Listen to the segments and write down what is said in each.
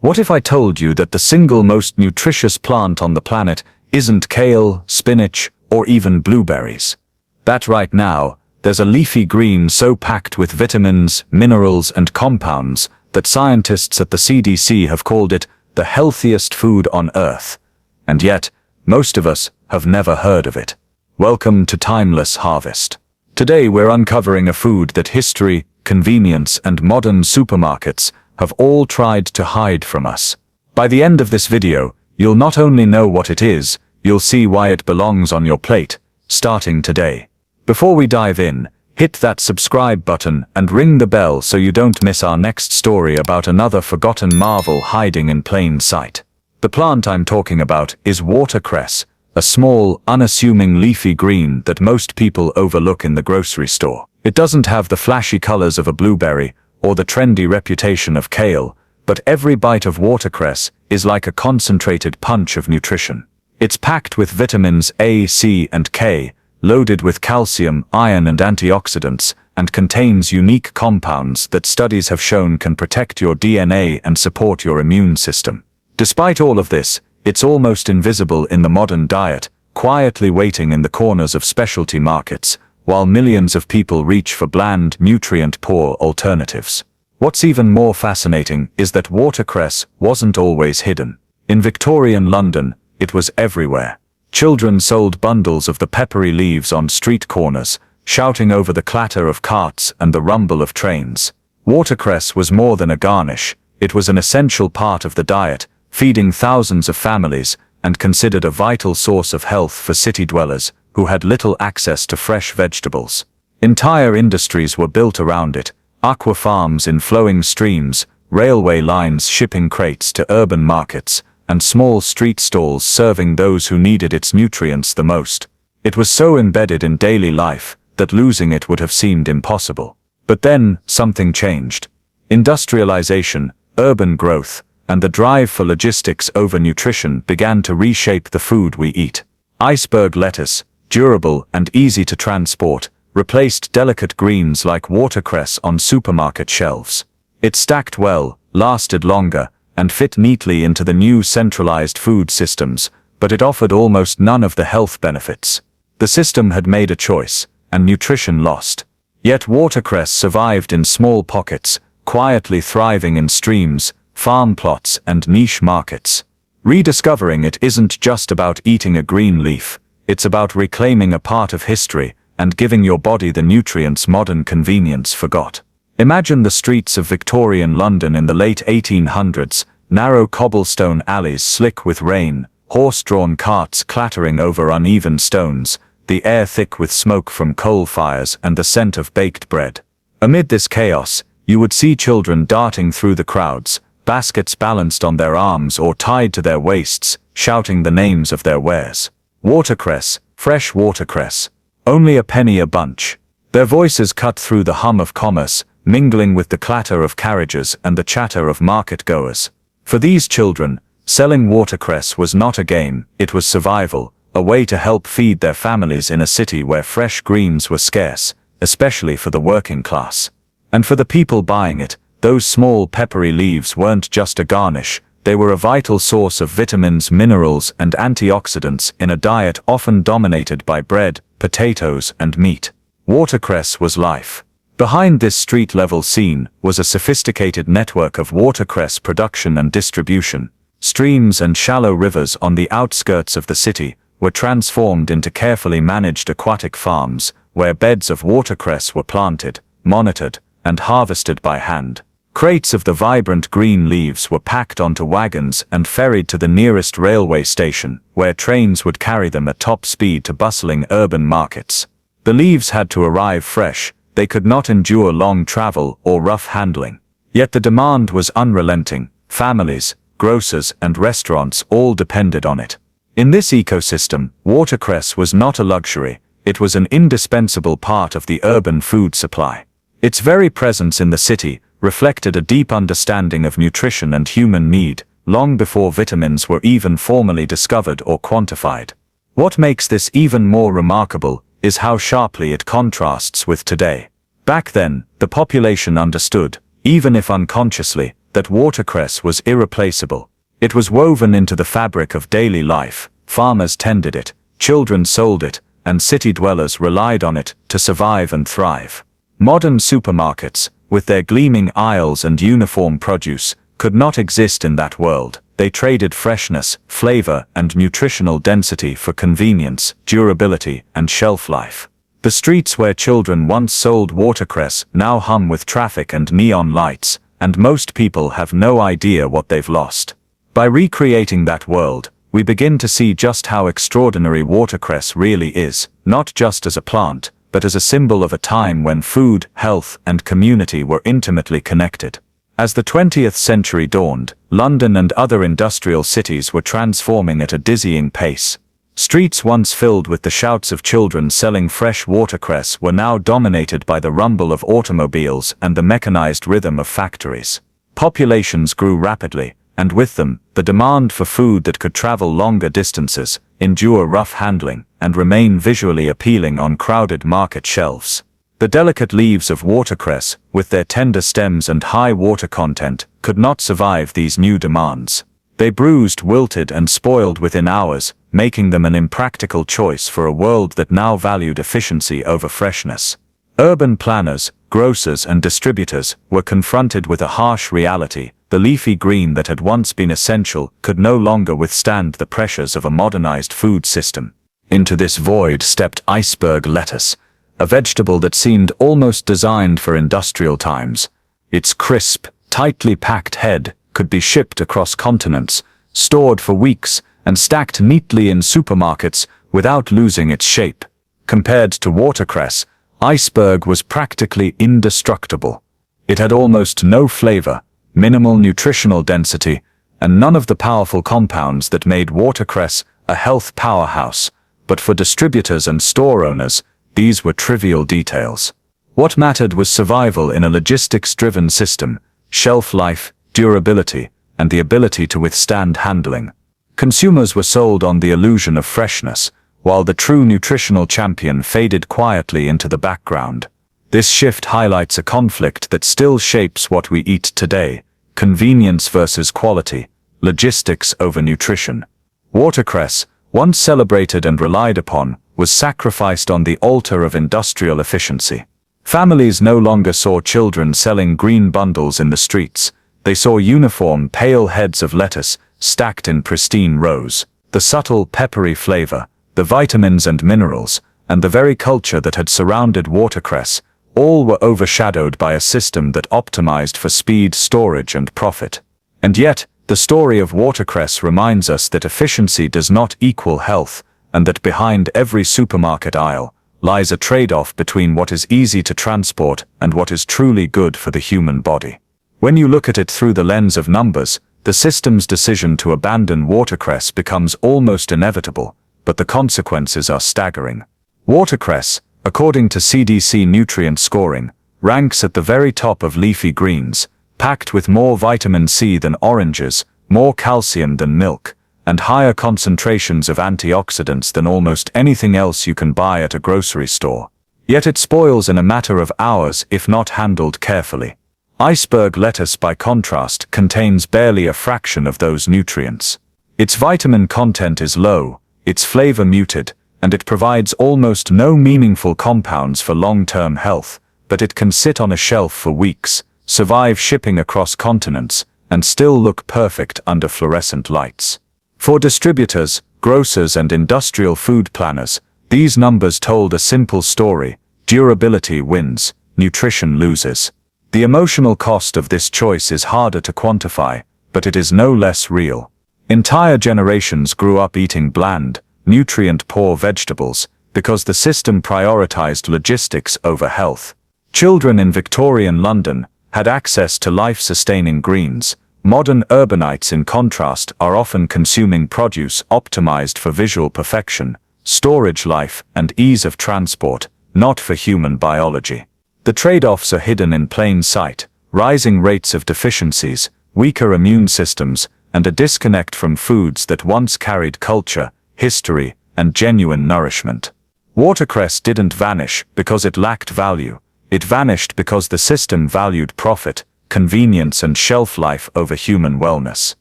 What if I told you that the single most nutritious plant on the planet isn't kale, spinach, or even blueberries? That right now, there's a leafy green so packed with vitamins, minerals, and compounds that scientists at the CDC have called it the healthiest food on Earth. And yet, most of us have never heard of it. Welcome to Timeless Harvest. Today we're uncovering a food that history, convenience, and modern supermarkets have all tried to hide from us. By the end of this video, you'll not only know what it is, you'll see why it belongs on your plate, starting today. Before we dive in, hit that subscribe button and ring the bell so you don't miss our next story about another forgotten marvel hiding in plain sight. The plant I'm talking about is watercress, a small, unassuming leafy green that most people overlook in the grocery store. It doesn't have the flashy colors of a blueberry or the trendy reputation of kale, but every bite of watercress is like a concentrated punch of nutrition. It's packed with vitamins A, C, and K, loaded with calcium, iron, and antioxidants, and contains unique compounds that studies have shown can protect your DNA and support your immune system. Despite all of this, it's almost invisible in the modern diet, quietly waiting in the corners of specialty markets, while millions of people reach for bland, nutrient-poor alternatives. What's even more fascinating is that watercress wasn't always hidden. In Victorian London, it was everywhere. Children sold bundles of the peppery leaves on street corners, shouting over the clatter of carts and the rumble of trains. Watercress was more than a garnish, it was an essential part of the diet, feeding thousands of families, and considered a vital source of health for city dwellers who had little access to fresh vegetables. Entire industries were built around it, aqua farms in flowing streams, railway lines shipping crates to urban markets, and small street stalls serving those who needed its nutrients the most. It was so embedded in daily life that losing it would have seemed impossible. But then, something changed. Industrialization, urban growth, and the drive for logistics over nutrition began to reshape the food we eat. Iceberg lettuce, durable and easy to transport, replaced delicate greens like watercress on supermarket shelves. It stacked well, lasted longer, and fit neatly into the new centralized food systems, but it offered almost none of the health benefits. The system had made a choice, and nutrition lost. Yet watercress survived in small pockets, quietly thriving in streams, farm plots, and niche markets. Rediscovering it isn't just about eating a green leaf, it's about reclaiming a part of history and giving your body the nutrients modern convenience forgot. Imagine the streets of Victorian London in the late 1800s, narrow cobblestone alleys slick with rain, horse-drawn carts clattering over uneven stones, the air thick with smoke from coal fires and the scent of baked bread. Amid this chaos, you would see children darting through the crowds, baskets balanced on their arms or tied to their waists, shouting the names of their wares. Watercress, fresh watercress, only a penny a bunch. Their voices cut through the hum of commerce, mingling with the clatter of carriages and the chatter of market-goers. For these children, selling watercress was not a game, it was survival, a way to help feed their families in a city where fresh greens were scarce, especially for the working class. And for the people buying it, those small peppery leaves weren't just a garnish, they were a vital source of vitamins, minerals, and antioxidants in a diet often dominated by bread, potatoes, and meat. Watercress was life. Behind this street-level scene was a sophisticated network of watercress production and distribution. Streams and shallow rivers on the outskirts of the city were transformed into carefully managed aquatic farms, where beds of watercress were planted, monitored, and harvested by hand. Crates of the vibrant green leaves were packed onto wagons and ferried to the nearest railway station, where trains would carry them at top speed to bustling urban markets. The leaves had to arrive fresh, they could not endure long travel or rough handling. Yet the demand was unrelenting, families, grocers, and restaurants all depended on it. In this ecosystem, watercress was not a luxury, it was an indispensable part of the urban food supply. Its very presence in the city reflected a deep understanding of nutrition and human need, long before vitamins were even formally discovered or quantified. What makes this even more remarkable is how sharply it contrasts with today. Back then, the population understood, even if unconsciously, that watercress was irreplaceable. It was woven into the fabric of daily life. Farmers tended it, children sold it, and city dwellers relied on it to survive and thrive. Modern supermarkets, with their gleaming aisles and uniform produce, could not exist in that world. They traded freshness, flavor, and nutritional density for convenience, durability, and shelf life. The streets where children once sold watercress now hum with traffic and neon lights, and most people have no idea what they've lost. By recreating that world, we begin to see just how extraordinary watercress really is, not just as a plant, but as a symbol of a time when food, health, and community were intimately connected. As the 20th century dawned, London and other industrial cities were transforming at a dizzying pace. Streets once filled with the shouts of children selling fresh watercress were now dominated by the rumble of automobiles and the mechanized rhythm of factories. Populations grew rapidly, and with them, the demand for food that could travel longer distances, endure rough handling, and remain visually appealing on crowded market shelves. The delicate leaves of watercress, with their tender stems and high water content, could not survive these new demands. They bruised, wilted, and spoiled within hours, making them an impractical choice for a world that now valued efficiency over freshness. Urban planners, grocers, and distributors were confronted with a harsh reality. The leafy green that had once been essential could no longer withstand the pressures of a modernized food system. Into this void stepped iceberg lettuce, a vegetable that seemed almost designed for industrial times. Its crisp, tightly packed head could be shipped across continents, stored for weeks, and stacked neatly in supermarkets without losing its shape. Compared to watercress, iceberg was practically indestructible. It had almost no flavor, minimal nutritional density, and none of the powerful compounds that made watercress a health powerhouse. But for distributors and store owners, these were trivial details. What mattered was survival in a logistics-driven system, shelf life, durability, and the ability to withstand handling. Consumers were sold on the illusion of freshness, while the true nutritional champion faded quietly into the background. This shift highlights a conflict that still shapes what we eat today: convenience versus quality, logistics over nutrition. Watercress, once celebrated and relied upon, was sacrificed on the altar of industrial efficiency. Families no longer saw children selling green bundles in the streets. They saw uniform, pale heads of lettuce stacked in pristine rows. The subtle, peppery flavor, the vitamins and minerals, and the very culture that had surrounded watercress, all were overshadowed by a system that optimized for speed, storage, and profit. And yet, the story of watercress reminds us that efficiency does not equal health, and that behind every supermarket aisle lies a trade-off between what is easy to transport and what is truly good for the human body. When you look at it through the lens of numbers, the system's decision to abandon watercress becomes almost inevitable, but the consequences are staggering. Watercress, according to CDC nutrient scoring, ranks at the very top of leafy greens, packed with more vitamin C than oranges, more calcium than milk, and higher concentrations of antioxidants than almost anything else you can buy at a grocery store. Yet it spoils in a matter of hours if not handled carefully. Iceberg lettuce, by contrast, contains barely a fraction of those nutrients. Its vitamin content is low, its flavor muted, and it provides almost no meaningful compounds for long-term health, but it can sit on a shelf for weeks, survive shipping across continents, and still look perfect under fluorescent lights. For distributors, grocers, and industrial food planners, these numbers told a simple story: durability wins, nutrition loses. The emotional cost of this choice is harder to quantify, but it is no less real. Entire generations grew up eating bland, nutrient-poor vegetables because the system prioritized logistics over health. Children in Victorian London had access to life-sustaining greens. Modern urbanites, in contrast, are often consuming produce optimized for visual perfection, storage life, and ease of transport, not for human biology. The trade-offs are hidden in plain sight: rising rates of deficiencies, weaker immune systems, and a disconnect from foods that once carried culture, history, and genuine nourishment. Watercress didn't vanish because it lacked value. It vanished because the system valued profit, convenience and shelf life over human wellness.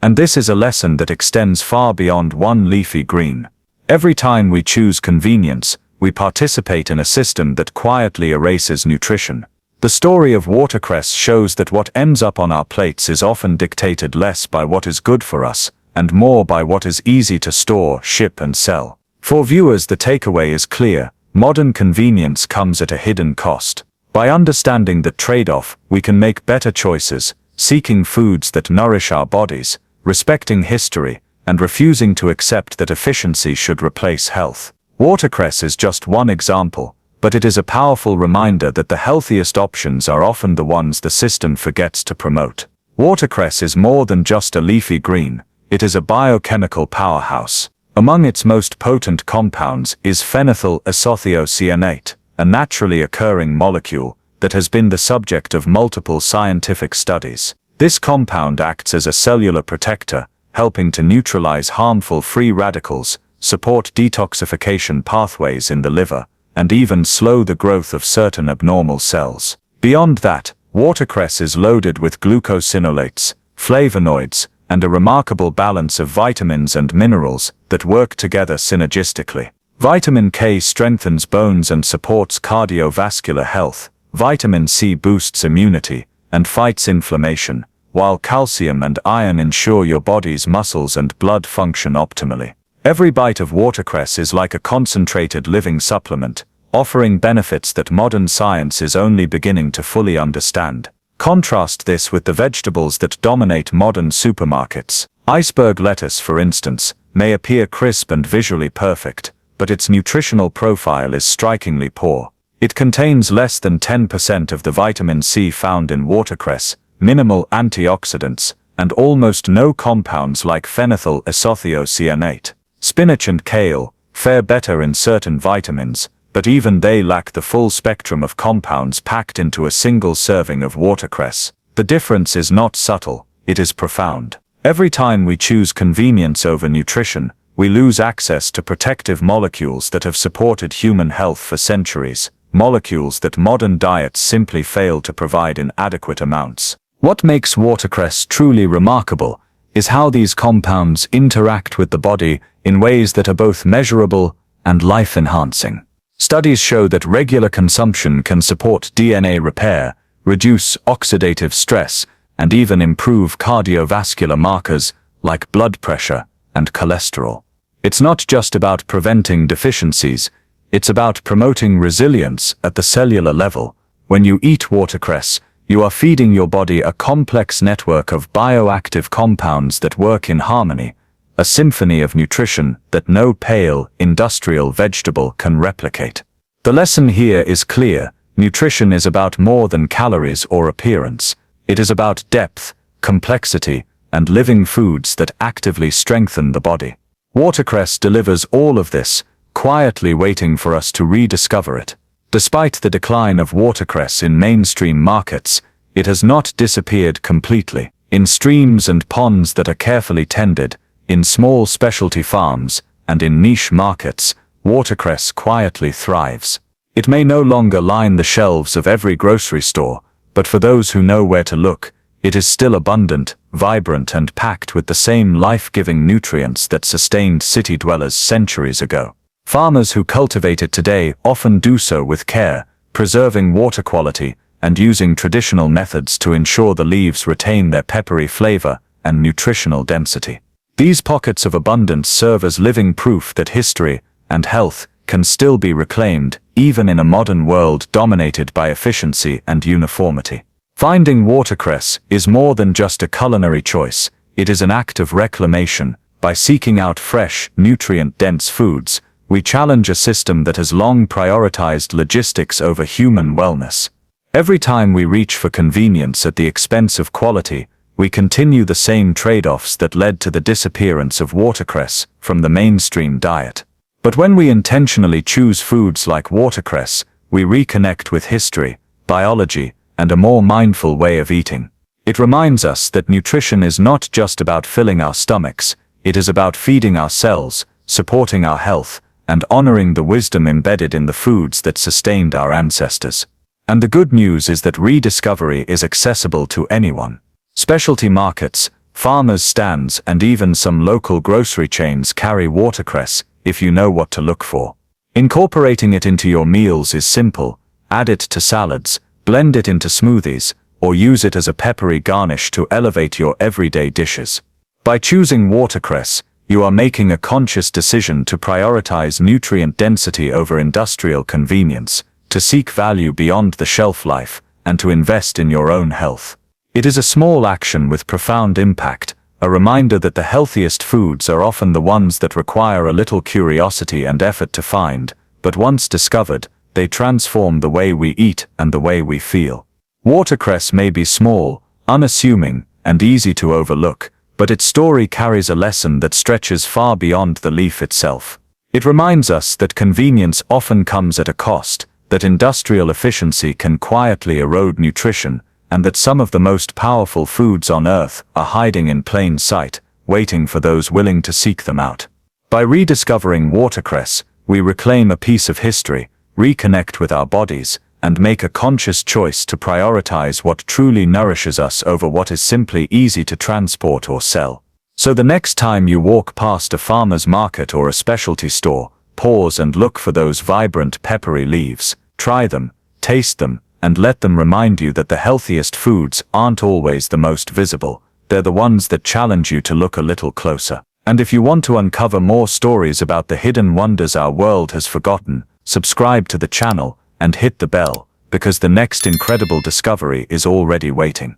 And this is a lesson that extends far beyond one leafy green. Every time we choose convenience, we participate in a system that quietly erases nutrition. The story of watercress shows that what ends up on our plates is often dictated less by what is good for us, and more by what is easy to store, ship and sell. For viewers, the takeaway is clear: modern convenience comes at a hidden cost. By understanding the trade-off, we can make better choices, seeking foods that nourish our bodies, respecting history, and refusing to accept that efficiency should replace health. Watercress is just one example, but it is a powerful reminder that the healthiest options are often the ones the system forgets to promote. Watercress is more than just a leafy green, it is a biochemical powerhouse. Among its most potent compounds is phenylethyl isothiocyanate, a naturally occurring molecule that has been the subject of multiple scientific studies. This compound acts as a cellular protector, helping to neutralize harmful free radicals, support detoxification pathways in the liver, and even slow the growth of certain abnormal cells. Beyond that, watercress is loaded with glucosinolates, flavonoids, and a remarkable balance of vitamins and minerals that work together synergistically. Vitamin K strengthens bones and supports cardiovascular health, vitamin C boosts immunity and fights inflammation, while calcium and iron ensure your body's muscles and blood function optimally. Every bite of watercress is like a concentrated living supplement, offering benefits that modern science is only beginning to fully understand. Contrast this with the vegetables that dominate modern supermarkets. Iceberg lettuce, for instance, may appear crisp and visually perfect, but its nutritional profile is strikingly poor. It contains less than 10% of the vitamin C found in watercress, minimal antioxidants, and almost no compounds like phenylethyl isothiocyanate. Spinach and kale fare better in certain vitamins, but even they lack the full spectrum of compounds packed into a single serving of watercress. The difference is not subtle, it is profound. Every time we choose convenience over nutrition, we lose access to protective molecules that have supported human health for centuries, molecules that modern diets simply fail to provide in adequate amounts. What makes watercress truly remarkable is how these compounds interact with the body in ways that are both measurable and life-enhancing. Studies show that regular consumption can support DNA repair, reduce oxidative stress, and even improve cardiovascular markers like blood pressure and cholesterol. It's not just about preventing deficiencies, it's about promoting resilience at the cellular level. When you eat watercress, you are feeding your body a complex network of bioactive compounds that work in harmony, a symphony of nutrition that no pale, industrial vegetable can replicate. The lesson here is clear: nutrition is about more than calories or appearance. It is about depth, complexity, and living foods that actively strengthen the body. Watercress delivers all of this, quietly waiting for us to rediscover it. Despite the decline of watercress in mainstream markets, it has not disappeared completely. In streams and ponds that are carefully tended, in small specialty farms, and in niche markets, watercress quietly thrives. It may no longer line the shelves of every grocery store, but for those who know where to look, it is still abundant, vibrant, and packed with the same life-giving nutrients that sustained city dwellers centuries ago. Farmers who cultivate it today often do so with care, preserving water quality and using traditional methods to ensure the leaves retain their peppery flavor and nutritional density. These pockets of abundance serve as living proof that history and health can still be reclaimed, even in a modern world dominated by efficiency and uniformity. Finding watercress is more than just a culinary choice, it is an act of reclamation. By seeking out fresh, nutrient-dense foods, we challenge a system that has long prioritized logistics over human wellness. Every time we reach for convenience at the expense of quality, we continue the same trade-offs that led to the disappearance of watercress from the mainstream diet. But when we intentionally choose foods like watercress, we reconnect with history, biology, and a more mindful way of eating. It reminds us that nutrition is not just about filling our stomachs, it is about feeding our cells, supporting our health, and honoring the wisdom embedded in the foods that sustained our ancestors. And the good news is that rediscovery is accessible to anyone. Specialty markets, farmers' stands, and even some local grocery chains carry watercress if you know what to look for. Incorporating it into your meals is simple. Add it to salads, blend it into smoothies, or use it as a peppery garnish to elevate your everyday dishes. By choosing watercress, you are making a conscious decision to prioritize nutrient density over industrial convenience, to seek value beyond the shelf life, and to invest in your own health. It is a small action with profound impact, a reminder that the healthiest foods are often the ones that require a little curiosity and effort to find, but once discovered, they transform the way we eat and the way we feel. Watercress may be small, unassuming, and easy to overlook, but its story carries a lesson that stretches far beyond the leaf itself. It reminds us that convenience often comes at a cost, that industrial efficiency can quietly erode nutrition, and that some of the most powerful foods on earth are hiding in plain sight, waiting for those willing to seek them out. By rediscovering watercress, we reclaim a piece of history, reconnect with our bodies, and make a conscious choice to prioritize what truly nourishes us over what is simply easy to transport or sell. So the next time you walk past a farmer's market or a specialty store, pause and look for those vibrant peppery leaves. Try them, taste them, and let them remind you that the healthiest foods aren't always the most visible. They're the ones that challenge you to look a little closer. And if you want to uncover more stories about the hidden wonders our world has forgotten, subscribe to the channel and hit the bell, because the next incredible discovery is already waiting.